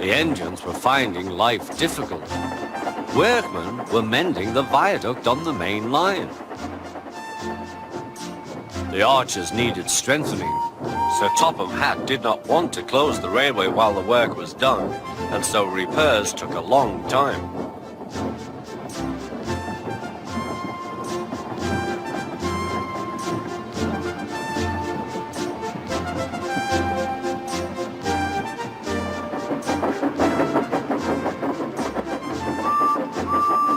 The engines were finding life difficult. Workmen were mending the viaduct on the main line. The arches needed strengthening. Sir Topham Hatt did not want to close the railway while the work was done, and so repairs took a long time.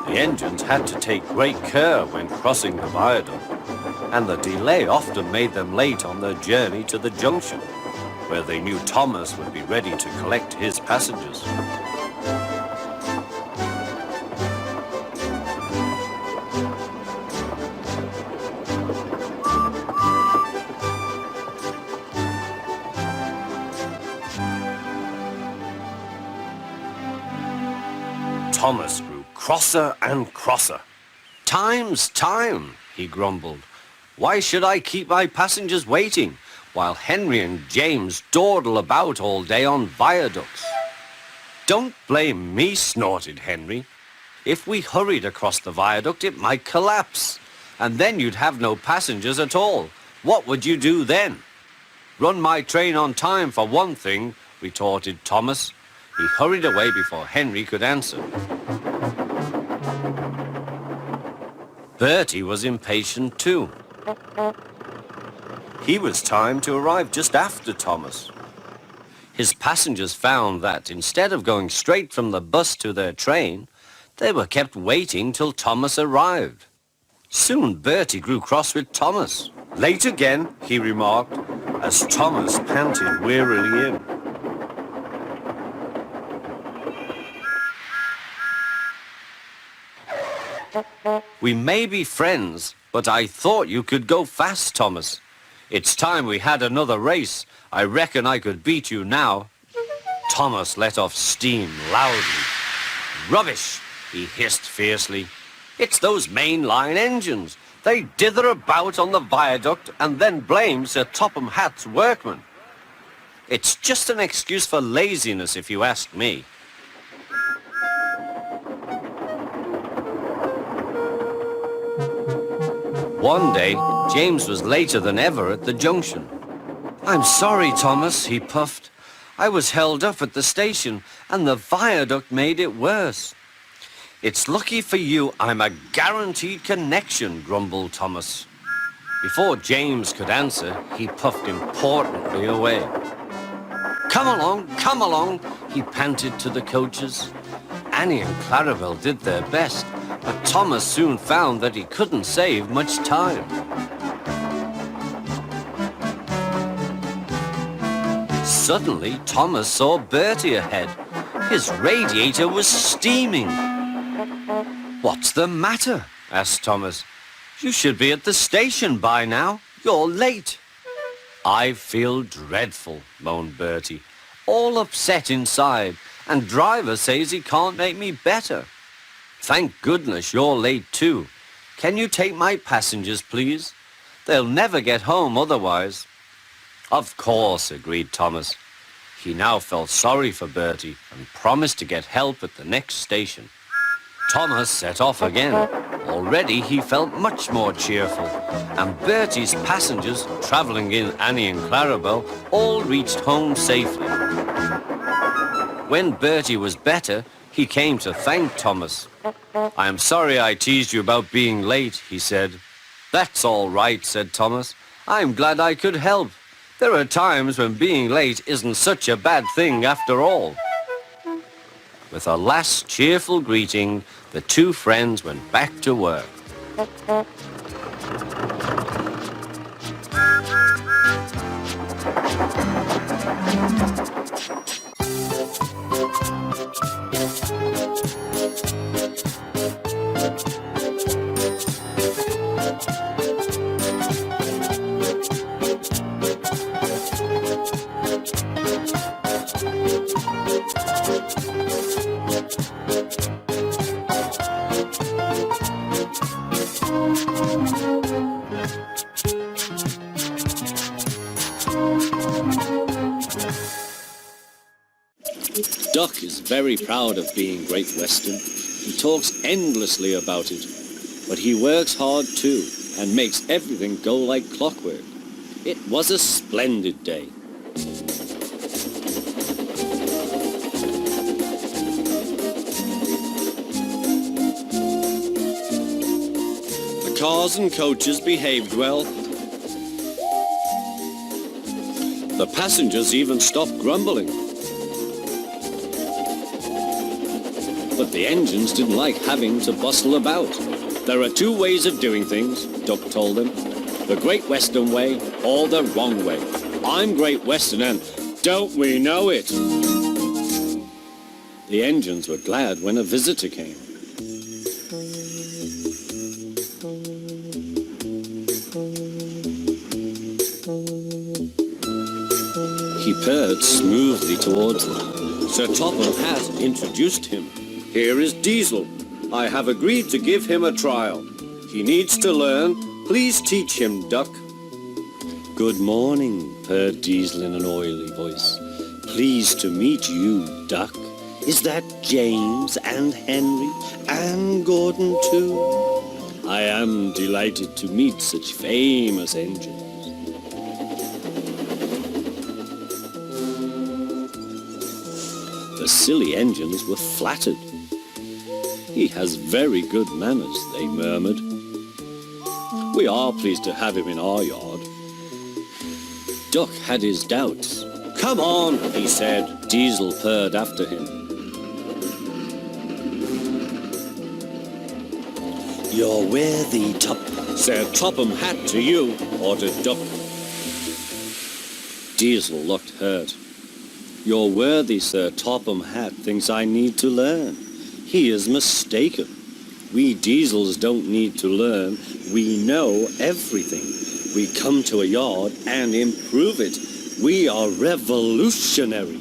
The engines had to take great care when crossing the viaduct, and the delay often made them late on their journey to the junction, where they knew Thomas would be ready to collect his passengers. Thomas grew crosser and crosser. "Time's time," he grumbled. "Why should I keep my passengers waiting while Henry and James dawdle about all day on viaducts?" "Don't blame me," snorted Henry. "If we hurried across the viaduct, it might collapse, and then you'd have no passengers at all. What would you do then?" "Run my train on time for one thing," retorted Thomas. He hurried away before Henry could answer. Bertie was impatient too. He was timed to arrive just after Thomas. His passengers found that instead of going straight from the bus to their train, they were kept waiting till Thomas arrived. Soon Bertie grew cross with Thomas. "Late again," he remarked, as Thomas panted wearily in. "We may be friends, but I thought you could go fast, Thomas. It's time we had another race. I reckon I could beat you now." Thomas let off steam loudly. "Rubbish," he hissed fiercely. "It's those mainline engines. They dither about on the viaduct and then blame Sir Topham Hatt's workmen. It's just an excuse for laziness, if you ask me." One day, James was later than ever at the junction. "I'm sorry, Thomas," he puffed. "I was held up at the station, and the viaduct made it worse." "It's lucky for you I'm a guaranteed connection," grumbled Thomas. Before James could answer, he puffed importantly away. Come along," he panted to the coaches. Annie and Clarabel did their best, but Thomas soon found that he couldn't save much time. Suddenly, Thomas saw Bertie ahead. His radiator was steaming. "What's the matter?" asked Thomas. "You should be at the station by now. You're late." "I feel dreadful," moaned Bertie. "All upset inside, and driver says he can't make me better." "Thank goodness you're late too. Can you take my passengers, please? They'll never get home otherwise." "Of course," agreed Thomas. He now felt sorry for Bertie and promised to get help at the next station. Thomas set off again. Already he felt much more cheerful, and Bertie's passengers, travelling in Annie and Clarabel, all reached home safely. When Bertie was better, he came to thank Thomas. "I am sorry I teased you about being late," he said. "That's all right," said Thomas. "I'm glad I could help. There are times when being late isn't such a bad thing after all." With a last cheerful greeting, the two friends went back to work. Duck is very proud of being Great Western. He talks endlessly about it. But he works hard too, and makes everything go like clockwork. It was a splendid day. The cars and coaches behaved well. The passengers even stopped grumbling. But the engines didn't like having to bustle about. There are two ways of doing things, Duck told them. The Great Western way or the wrong way. I'm Great Western and don't we know it? The engines were glad when a visitor came. He purred smoothly towards them. Sir Topham Hatt introduced him. Here is Diesel. I have agreed to give him a trial. He needs to learn. Please teach him, Duck. Good morning, purred Diesel in an oily voice. Pleased to meet you, Duck. Is that James and Henry and Gordon too? I am delighted to meet such famous engines. The silly engines were flattered. He has very good manners, they murmured. We are pleased to have him in our yard. Duck had his doubts. Come on, he said. Diesel purred after him. You're worthy, Sir Topham Hatt to you, ordered Duck. Diesel looked hurt. Your worthy Sir Topham Hatt thinks I need to learn. He is mistaken. We Diesels don't need to learn. We know everything. We come to a yard and improve it. We are revolutionary.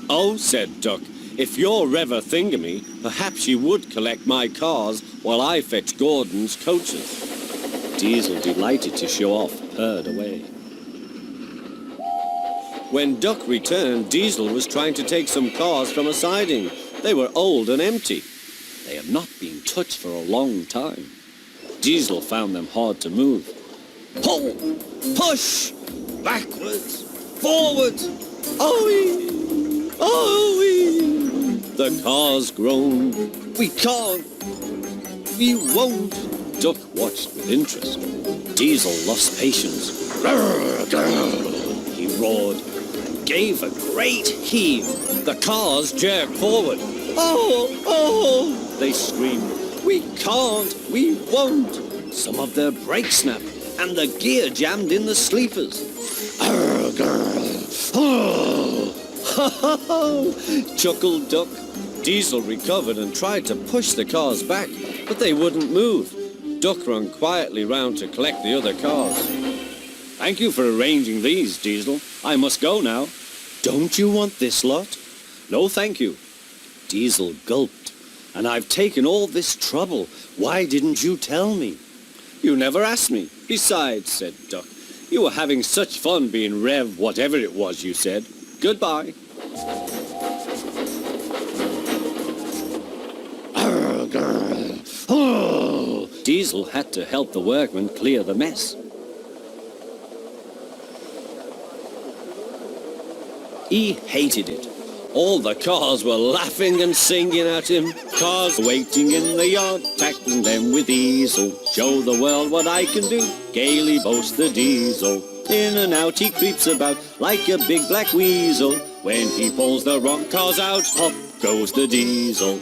Oh, said Duck, if you're Rever-Thingamy, perhaps you would collect my cars while I fetch Gordon's coaches. Diesel, delighted to show off, purred away. When Duck returned, Diesel was trying to take some cars from a siding. They were old and empty. They had not been touched for a long time. Diesel found them hard to move. Pull! Push! Backwards! Forwards! Oh-wee! Oh-wee! The cars groaned. We can't! We won't! Duck watched with interest. Diesel lost patience. He roared and gave a great heave. The cars jerked forward. Oh! Oh! They screamed. We can't! We won't! Some of their brakes snapped and the gear jammed in the sleepers. Oh! Ha ha ha! Chuckled Duck. Diesel recovered and tried to push the cars back, but they wouldn't move. Duck ran quietly round to collect the other cars. Thank you for arranging these, Diesel. I must go now. Don't you want this lot? No, thank you. Diesel gulped. And I've taken all this trouble. Why didn't you tell me? You never asked me. Besides, said Duck, you were having such fun being Rev whatever it was you said. Goodbye. Oh! Diesel had to help the workmen clear the mess. He hated it. All the cars were laughing and singing at him. Cars waiting in the yard, tackling them with easel. Show the world what I can do, gaily boasts the Diesel. In and out he creeps about like a big black weasel. When he pulls the wrong cars out, hop goes the Diesel.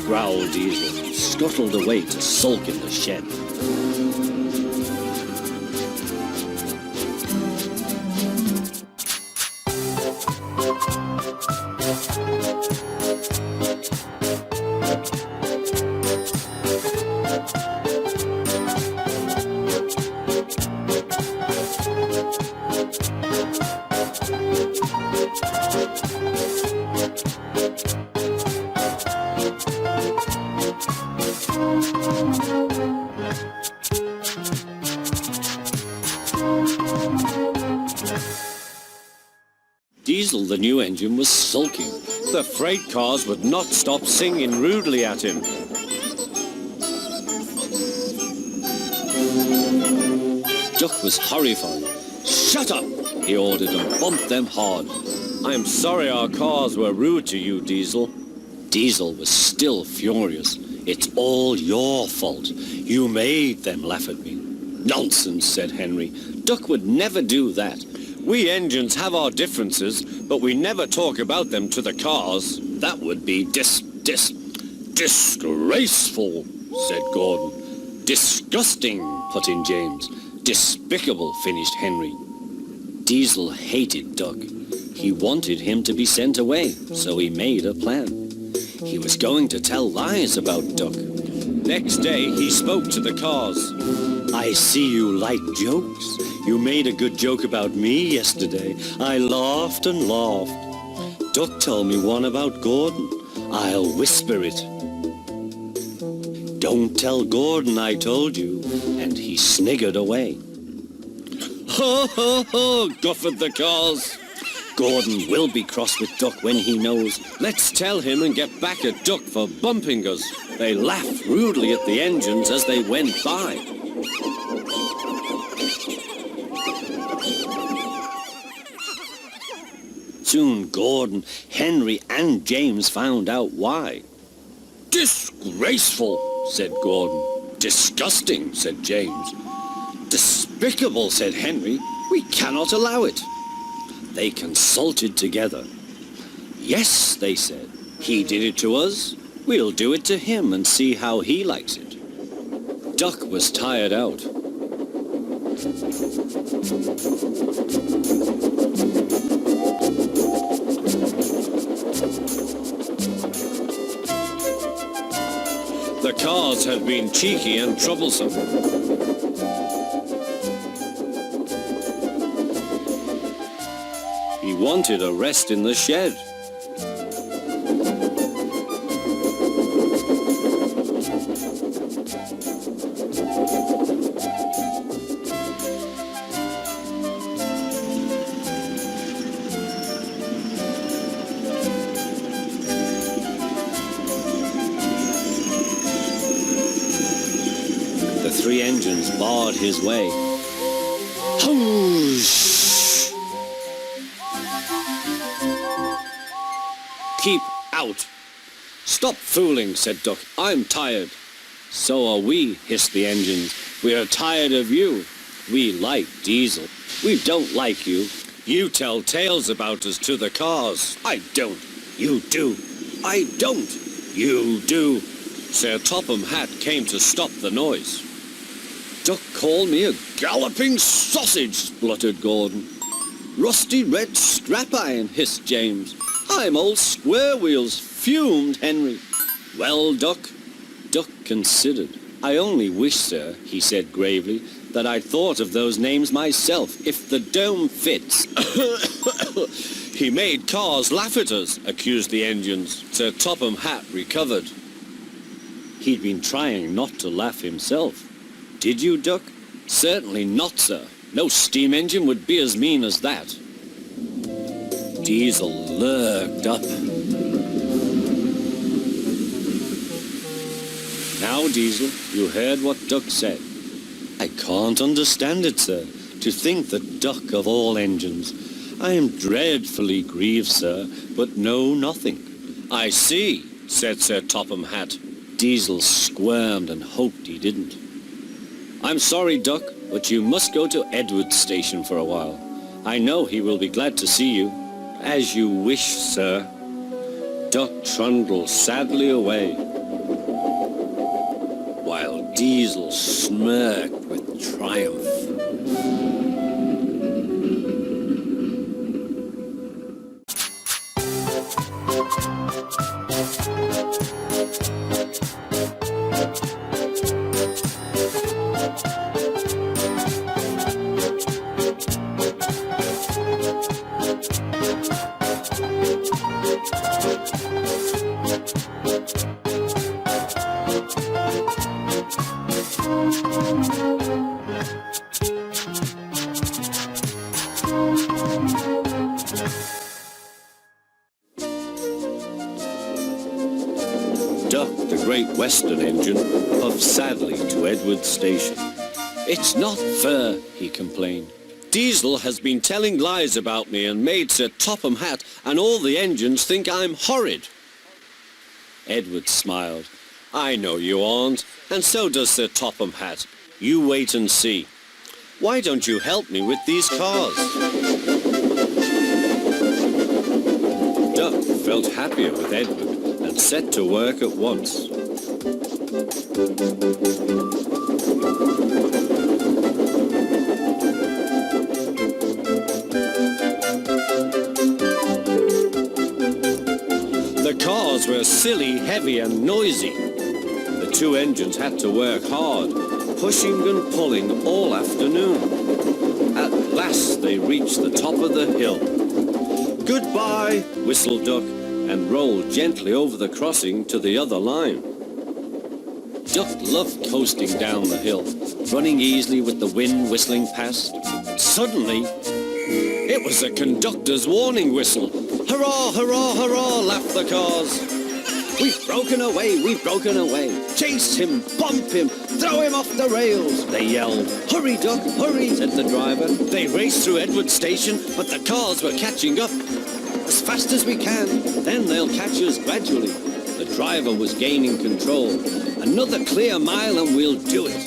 Growled Diesel and scuttled away to sulk in the shed. Diesel, the new engine, was sulking. The freight cars would not stop singing rudely at him. Duck was horrified. "Shut up!" he ordered and bumped them hard. "I'm sorry our cars were rude to you, Diesel." Diesel was still furious. "It's all your fault. You made them laugh at me." "Nonsense," said Henry. "Duck would never do that. We engines have our differences, but we never talk about them to the cars. That would be disgraceful," said Gordon. "Disgusting," put in James. "Despicable," finished Henry. Diesel hated Duck. He wanted him to be sent away, so he made a plan. He was going to tell lies about Duck. Next day, he spoke to the cars. "I see you like jokes. You made a good joke about me yesterday. I laughed and laughed. Duck told me one about Gordon. I'll whisper it. Don't tell Gordon I told you." And he sniggered away. "Ho, ho, ho," guffared the cars. "Gordon will be cross with Duck when he knows. Let's tell him and get back at Duck for bumping us." They laughed rudely at the engines as they went by. Soon Gordon, Henry, and James found out why. "Disgraceful," said Gordon. "Disgusting," said James. "Despicable," said Henry. "We cannot allow it." They consulted together. "Yes," they said, "he did it to us. We'll do it to him and see how he likes it." Duck was tired out. The cars had been cheeky and troublesome. He wanted a rest in the shed. The three engines barred his way. Whoosh! "Keep out!" "Stop fooling," said Duck. "I'm tired." "So are we," hissed the engines. "We are tired of you. We like Diesel. We don't like you. You tell tales about us to the cars." "I don't." "You do." "I don't." "You do." Sir Topham Hatt came to stop the noise. "Duck called me a galloping sausage," spluttered Gordon. "Rusty red scrap iron," hissed James. "I'm old Square Wheels," fumed Henry. "Well, Duck?" Duck considered. "I only wish, sir," he said gravely, "that I'd thought of those names myself. If the dome fits..." "He made cars laugh at us," accused the engines. Sir Topham Hatt recovered. He'd been trying not to laugh himself. "Did you, Duck?" "Certainly not, sir. No steam engine would be as mean as that." Diesel lurked up. "Now, Diesel, you heard what Duck said." "I can't understand it, sir. To think that Duck of all engines. I am dreadfully grieved, sir, but know nothing." "I see," said Sir Topham Hatt. Diesel squirmed and hoped he didn't. "I'm sorry, Duck, but you must go to Edward's station for a while. I know he will be glad to see you." "As you wish, sir." Duck trundled sadly away, while Diesel smirked with triumph. Duck, the great western engine, puffed sadly to Edward's station. "It's not fair," he complained. "Diesel has been telling lies about me and made Sir Topham Hatt and all the engines think I'm horrid." Edward smiled. "I know you aren't, and so does Sir Topham Hatt. You wait and see. Why don't you help me with these cars?" Duck felt happier with Edward and set to work at once. The cars were silly, heavy and noisy. The two engines had to work hard, pushing and pulling all afternoon. At last they reached the top of the hill. "Goodbye," whistled Duck, and rolled gently over the crossing to the other line. Duck loved coasting down the hill, running easily with the wind whistling past. Suddenly, it was the conductor's warning whistle. "Hurrah, hurrah, hurrah," laughed the cars. "We've broken away, we've broken away. Chase him, bump him, throw him off the rails," they yelled. "Hurry, Duck, hurry," said the driver. They raced through Edward Station, but the cars were catching up. "As fast as we can, then they'll catch us gradually." The driver was gaining control. "Another clear mile and we'll do it."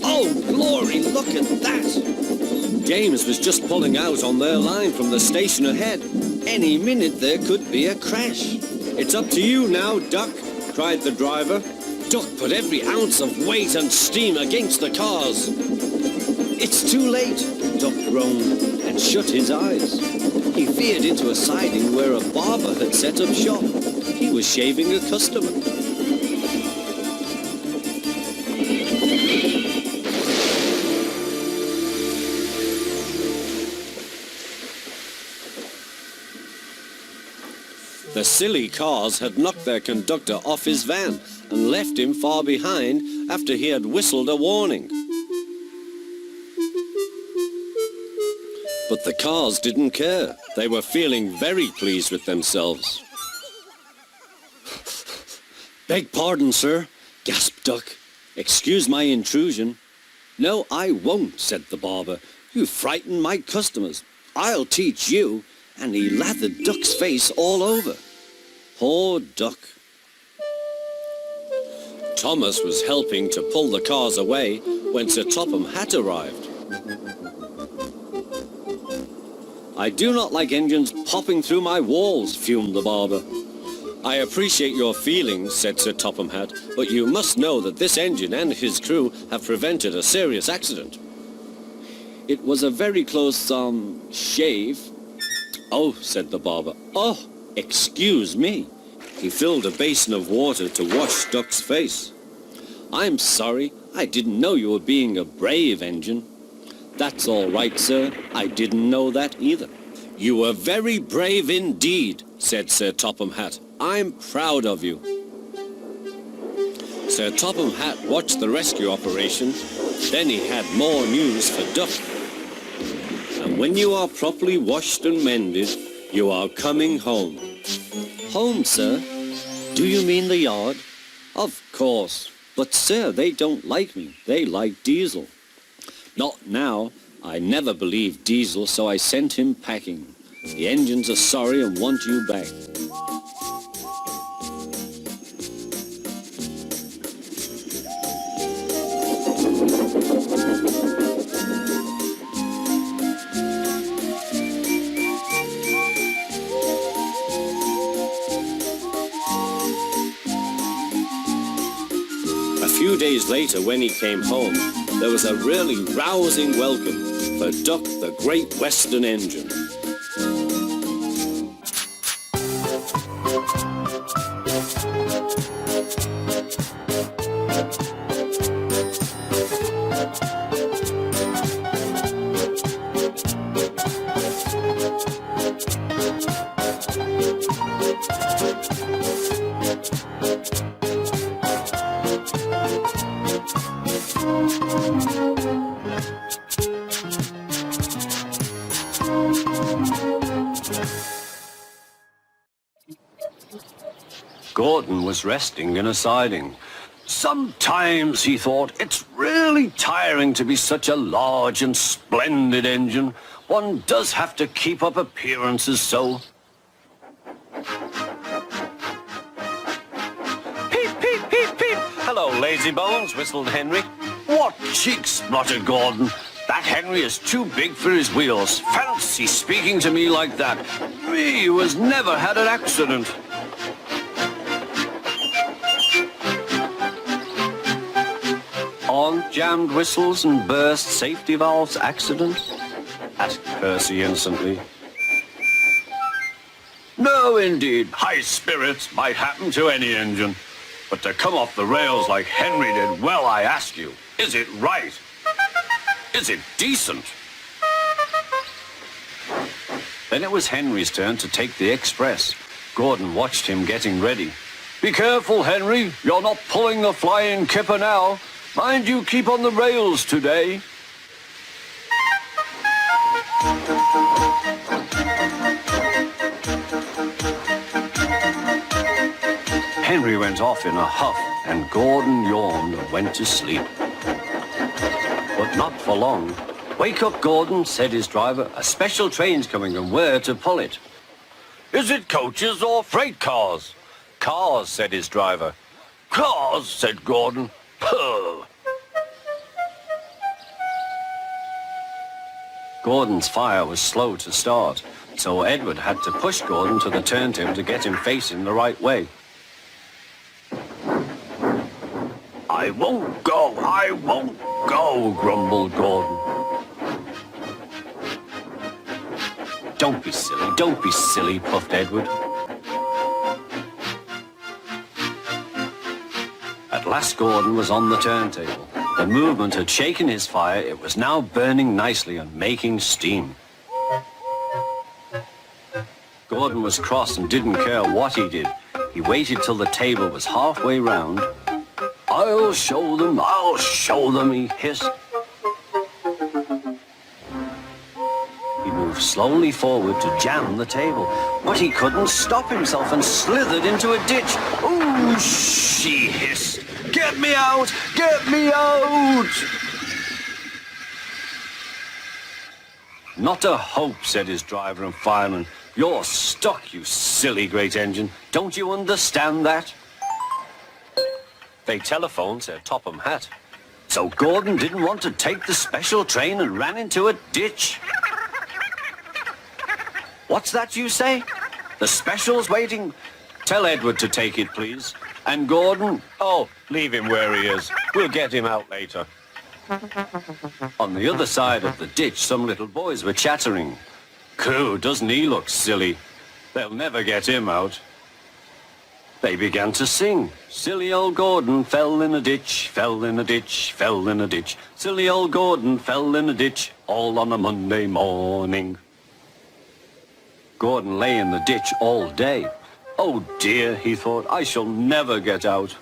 "Oh, glory, look at that!" James was just pulling out on their line from the station ahead. Any minute there could be a crash. "It's up to you now, Duck," cried the driver. Duck put every ounce of weight and steam against the cars. "It's too late," Duck groaned and shut his eyes. He veered into a siding where a barber had set up shop. He was shaving a customer. The silly cars had knocked their conductor off his van and left him far behind after he had whistled a warning. But the cars didn't care. They were feeling very pleased with themselves. "Beg pardon, sir," gasped Duck. "Excuse my intrusion." "No, I won't," said the barber. "You frightened my customers. I'll teach you." And he lathered Duck's face all over. Poor Duck. Thomas was helping to pull the cars away when Sir Topham Hatt arrived. "I do not like engines popping through my walls," fumed the barber. "I appreciate your feelings," said Sir Topham Hatt, "but you must know that this engine and his crew have prevented a serious accident." "It was a very close, shave." "Oh," said the barber. "Oh, excuse me." He filled a basin of water to wash Duck's face. "I'm sorry. I didn't know you were being a brave engine." "That's all right, sir. I didn't know that either." "You were very brave indeed," said Sir Topham Hatt. "I'm proud of you." Sir Topham Hatt watched the rescue operation. Then he had more news for Duck. "And when you are properly washed and mended, you are coming home." "Home, sir? Do you mean the yard?" "Of course. But, sir, they don't like me. They like Diesel." "Not now. I never believed Diesel, so I sent him packing. The engines are sorry and want you back." A few days later, when he came home, there was a really rousing welcome for Duck, the great western engine. Gordon was resting in a siding. Sometimes, he thought, it's really tiring to be such a large and splendid engine. One does have to keep up appearances so. Peep, peep, peep, peep. Hello, lazybones, whistled Henry. What cheeks, spluttered Gordon. That Henry is too big for his wheels. Fancy speaking to me like that. Me, who has never had an accident. On jammed whistles and burst safety valves accident? Asked Percy innocently. No, indeed. High spirits might happen to any engine. But to come off the rails like Henry did, well, I ask you, is it right? Is it decent? Then it was Henry's turn to take the express. Gordon watched him getting ready. Be careful, Henry. You're not pulling the flying kipper now. Mind you keep on the rails today. Henry went off in a huff, and Gordon yawned and went to sleep. But not for long. Wake up, Gordon, said his driver. A special train's coming, and we're to pull it. Is it coaches or freight cars? Cars, said his driver. Cars, said Gordon. Puh. Gordon's fire was slow to start, so Edward had to push Gordon to the turntable to get him facing the right way. I won't go, grumbled Gordon. Don't be silly, puffed Edward. At last Gordon was on the turntable. The movement had shaken his fire. It was now burning nicely and making steam. Gordon was cross and didn't care what he did. He waited till the table was halfway round. I'll show them, he hissed. He moved slowly forward to jam the table, but he couldn't stop himself and slithered into a ditch. Ooh, she hissed. Get me out! Get me out! Not a hope, said his driver and fireman. You're stuck, you silly great engine. Don't you understand that? They telephoned, said Topham Hatt. So Gordon didn't want to take the special train and ran into a ditch. What's that you say? The special's waiting? Tell Edward to take it, please. And Gordon? Oh, leave him where he is. We'll get him out later. On the other side of the ditch, some little boys were chattering. Coo, doesn't he look silly? They'll never get him out. They began to sing. Silly old Gordon fell in a ditch, fell in a ditch, fell in a ditch. Silly old Gordon fell in a ditch, all on a Monday morning. Gordon lay in the ditch all day. Oh dear, he thought, I shall never get out.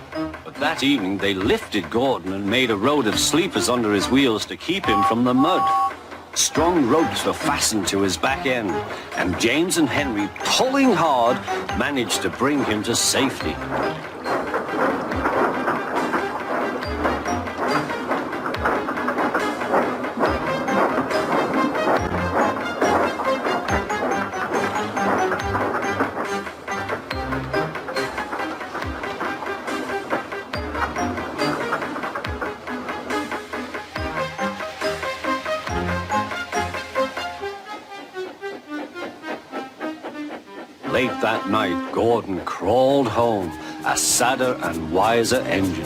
But that evening they lifted Gordon and made a road of sleepers under his wheels to keep him from the mud. Strong ropes were fastened to his back end, and James and Henry, pulling hard, managed to bring him to safety. Late that night, Gordon crawled home, a sadder and wiser engine.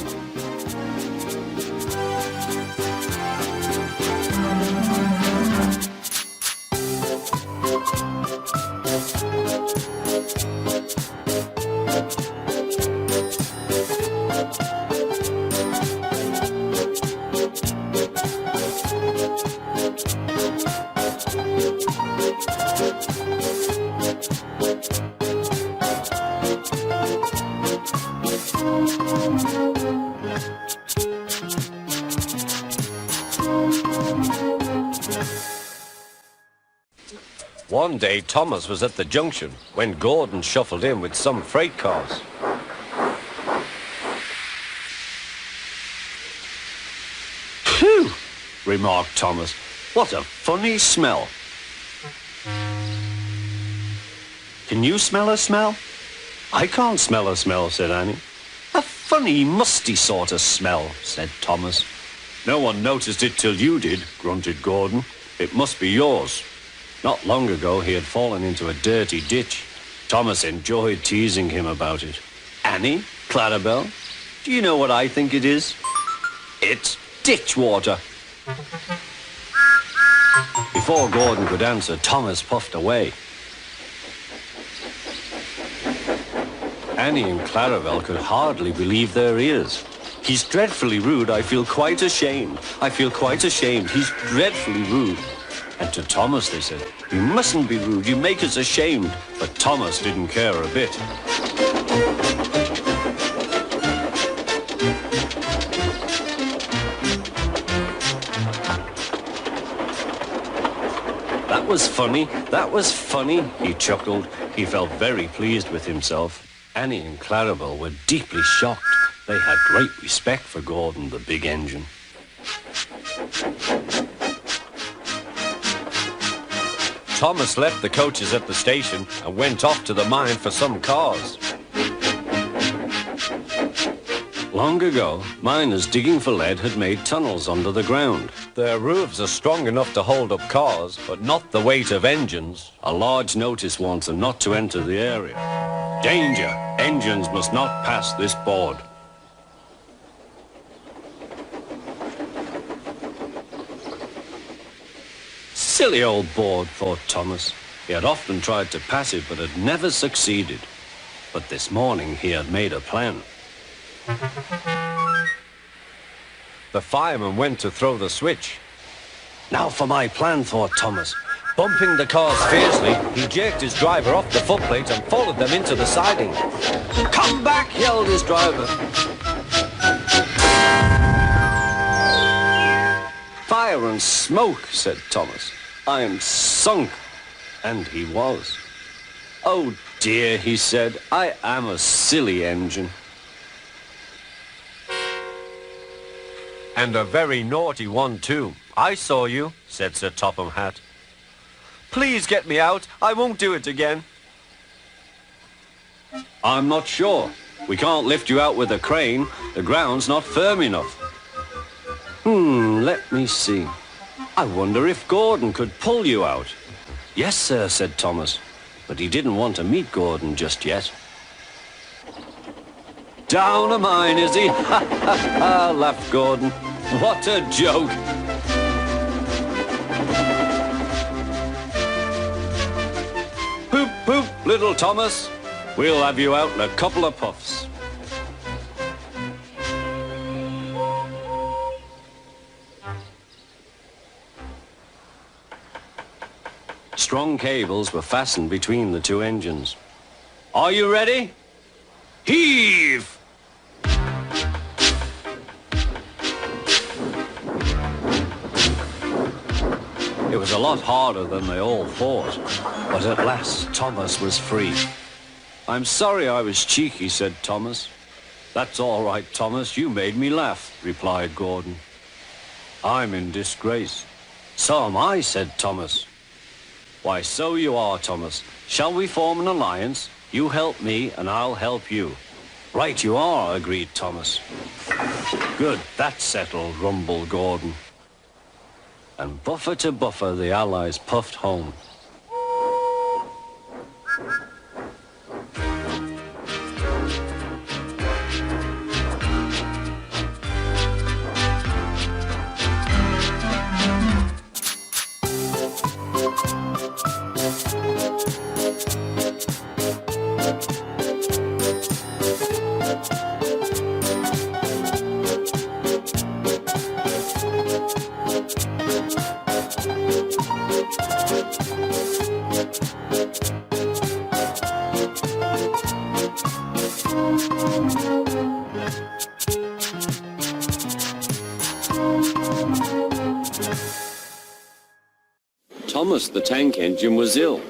One day, Thomas was at the junction when Gordon shuffled in with some freight cars. "Phew," remarked Thomas. "What a funny smell." "Can you smell a smell?" "I can't smell a smell," said Annie. "A funny, musty sort of smell," said Thomas. "No one noticed it till you did," grunted Gordon. "It must be yours." Not long ago, he had fallen into a dirty ditch. Thomas enjoyed teasing him about it. "Annie, Clarabel, do you know what I think it is? It's ditch water." Before Gordon could answer, Thomas puffed away. Annie and Clarabel could hardly believe their ears. "He's dreadfully rude. I feel quite ashamed. I feel quite ashamed. He's dreadfully rude." And to Thomas they said, "You mustn't be rude. You make us ashamed." But Thomas didn't care a bit. "That was funny. That was funny," he chuckled. He felt very pleased with himself. Annie and Clarabel were deeply shocked. They had great respect for Gordon, the big engine. Thomas left the coaches at the station and went off to the mine for some cars. Long ago, miners digging for lead had made tunnels under the ground. Their roofs are strong enough to hold up cars, but not the weight of engines. A large notice warns them not to enter the area. "Danger! Engines must not pass this board." Silly old board, thought Thomas. He had often tried to pass it, but had never succeeded. But this morning he had made a plan. The fireman went to throw the switch. "Now for my plan," thought Thomas. Bumping the cars fiercely, he jerked his driver off the footplate and followed them into the siding. "Come back!" yelled his driver. "Fire and smoke," said Thomas. "I'm sunk." And he was. "Oh dear," he said, "I am a silly engine." "And a very naughty one, too. I saw you," said Sir Topham Hatt. "Please get me out. I won't do it again." "I'm not sure. We can't lift you out with a crane. The ground's not firm enough." Let me see. I wonder if Gordon could pull you out." "Yes, sir," said Thomas, but he didn't want to meet Gordon just yet. "Down a mine, is he?" "Ha, ha, ha," laughed Gordon. "What a joke." "Poop, poop, little Thomas. We'll have you out in a couple of puffs." Strong cables were fastened between the two engines. "Are you ready? Heave!" It was a lot harder than they all thought, but at last Thomas was free. "I'm sorry I was cheeky," said Thomas. "That's all right, Thomas. You made me laugh," replied Gordon. "I'm in disgrace." "So am I," said Thomas. "Why, so you are, Thomas. Shall we form an alliance? You help me, and I'll help you." "Right you are," agreed Thomas. "Good, that's settled," rumbled Gordon. And buffer to buffer, the Allies puffed home. Thomas the tank engine was ill.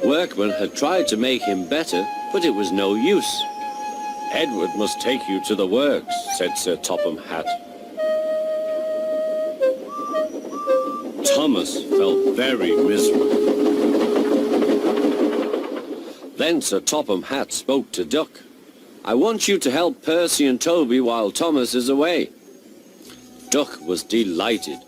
Workmen had tried to make him better, but it was no use. "Edward must take you to the works," said Sir Topham Hatt. Thomas felt very miserable. Then Sir Topham Hatt spoke to Duck. "I want you to help Percy and Toby while Thomas is away." Duck was delighted.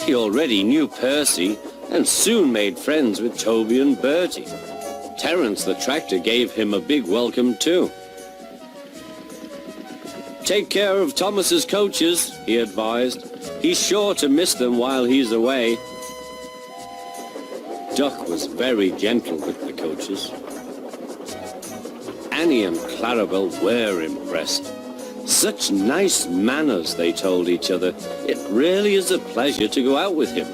He already knew Percy and soon made friends with Toby and Bertie. Terence the tractor gave him a big welcome too. "Take care of Thomas's coaches," he advised. "He's sure to miss them while he's away." Duck was very gentle with the coaches. Annie and Clarabel were impressed. "Such nice manners," they told each other. "It really is a pleasure to go out with him."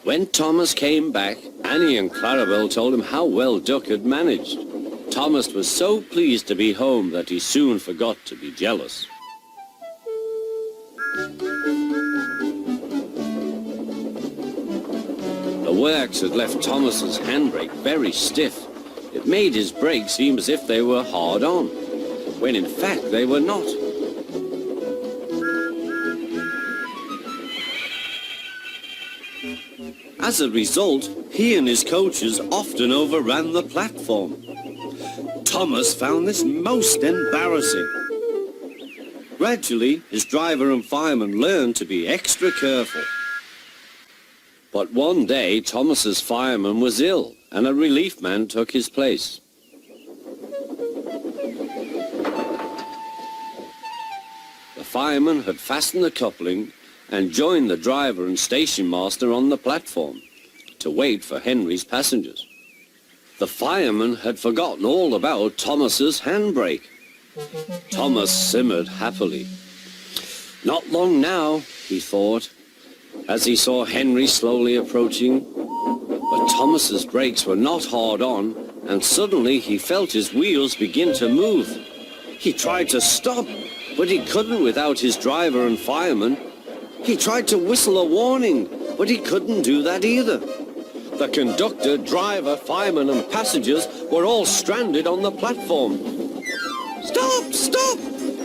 When Thomas came back, Annie and Clarabel told him how well Duck had managed. Thomas was so pleased to be home that he soon forgot to be jealous. The works had left Thomas's handbrake very stiff. It made his brakes seem as if they were hard on, when in fact they were not. As a result, he and his coaches often overran the platform. Thomas found this most embarrassing. Gradually, his driver and fireman learned to be extra careful. But one day, Thomas's fireman was ill, and a relief man took his place. The fireman had fastened the coupling and joined the driver and station master on the platform to wait for Henry's passengers. The fireman had forgotten all about Thomas's handbrake. Thomas simmered happily. Not long now, he thought, as he saw Henry slowly approaching. But Thomas's brakes were not hard on, and suddenly he felt his wheels begin to move. He tried to stop, but he couldn't without his driver and fireman. He tried to whistle a warning, but he couldn't do that either. The conductor, driver, fireman and passengers were all stranded on the platform. "Stop! Stop!"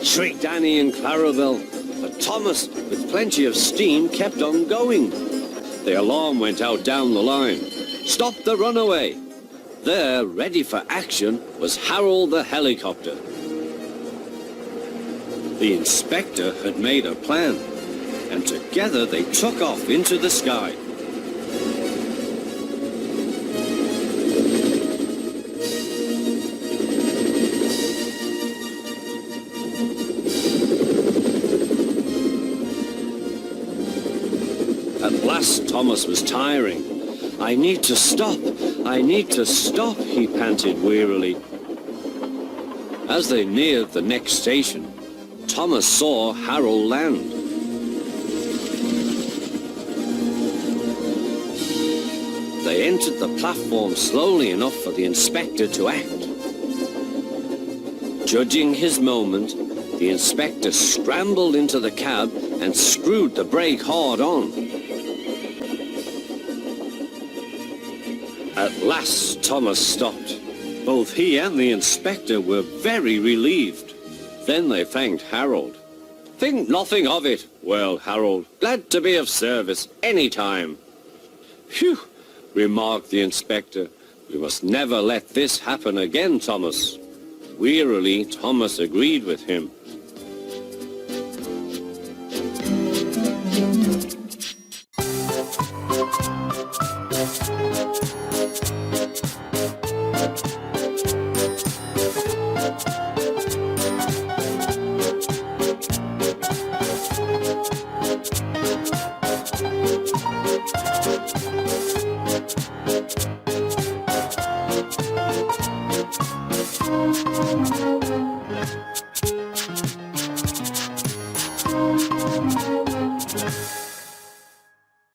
shrieked Annie and Clarabel. But Thomas, with plenty of steam, kept on going. The alarm went out down the line. "Stop the runaway!" There, ready for action, was Harold the helicopter. The inspector had made a plan, and together they took off into the sky. At last, Thomas was tiring. "I need to stop! I need to stop!" he panted wearily. As they neared the next station, Thomas saw Harold land. They entered the platform slowly enough for the inspector to act. Judging his moment, the inspector scrambled into the cab and screwed the brake hard on. At last, Thomas stopped. Both he and the inspector were very relieved. Then they thanked Harold. "Think nothing of it." "Well, Harold, glad to be of service any time." "Phew," remarked the inspector. "We must never let this happen again, Thomas." Wearily, Thomas agreed with him.